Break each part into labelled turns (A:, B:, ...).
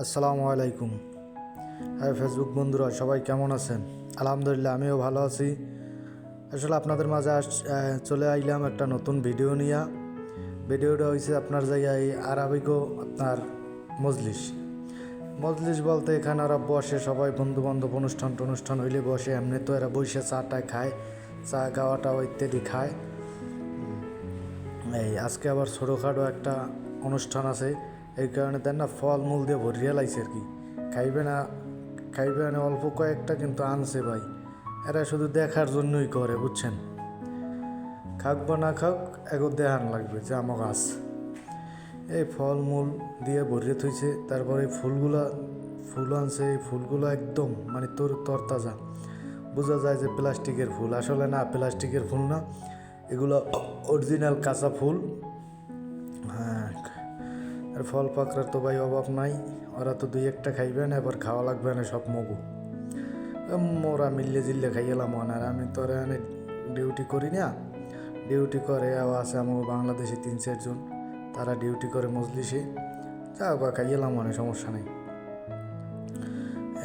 A: আসসালামু আলাইকুম। হ্যাঁ ফেসবুক বন্ধুরা সবাই কেমন আছেন? আলহামদুলিল্লাহ আমিও ভালো আছি। আসলে আপনাদের মাঝে চলে আইলাম একটা নতুন ভিডিও নিয়ে। ভিডিওটা হয়েছে আপনার জায়গায় আরবিকও আপনার মজলিস মজলিস বলতে এখানে ওরা বসে সবাই বন্ধু বান্ধব অনুষ্ঠান হইলে বসে, এমনি তো এরা বসে চাটায় খায়, চা খাওয়াটাও ইত্যাদি খায়। এই আজকে আবার ছোটোখাটো একটা অনুষ্ঠান আছে, এই কারণে দেন না ফলমূল দিয়ে ভরিয়ে লাইছে আর কি। খাইবে না অল্প কয়েকটা কিন্তু আনছে ভাই। এরা শুধু দেখার জন্যই করে, বুঝছেন? খাক বা না খাক এগো দেখান লাগবে যে আমার গাছ। এই ফলমূল দিয়ে ভরিয়ে থইছে, তারপরে ফুল আনছে। এই ফুলগুলো একদম মানে তরতাজা, বোঝা যায় যে প্লাস্টিকের ফুল। আসলে না, প্লাস্টিকের ফুল না, এগুলো অরিজিনাল কাঁচা ফুল। হ্যাঁ, আর ফল পাকড়ার তো ভাই অভাব নাই। ওরা তো দুই একটা খাইবে না, এবার খাওয়া লাগবে না সব মগু। মোরা মিললে জিল্লে খাইয়েলাম। আর আমি তো এখানে ডিউটি করি না, ডিউটি করে আছে আমার বাংলাদেশি 3-4 জন, তারা ডিউটি করে মজলিসে। যা বা খাইয়েলাম, সমস্যা নেই।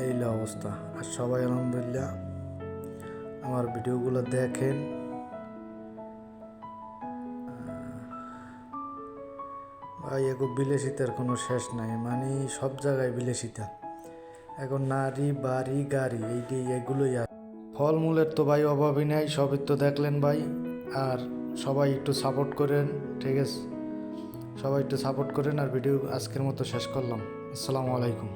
A: এই অবস্থা। আর সবাই আলহামদুলিল্লাহ আমার ভিডিওগুলো দেখেন। ভাই এগো বিলাসিতার কোনো শেষ নাই, মানে সব জায়গায় বিলাসিতা। এখন নারী বাড়ি গাড়ি এগুলোই আর ফলমূলের তো ভাই অভাবই নাই। সবই তো দেখলেন ভাই। আর সবাই একটু সাপোর্ট করেন, ঠিক আছে? সবাই একটু সাপোর্ট করেন। আর ভিডিও আজকের মতো শেষ করলাম। আসসালামু আলাইকুম।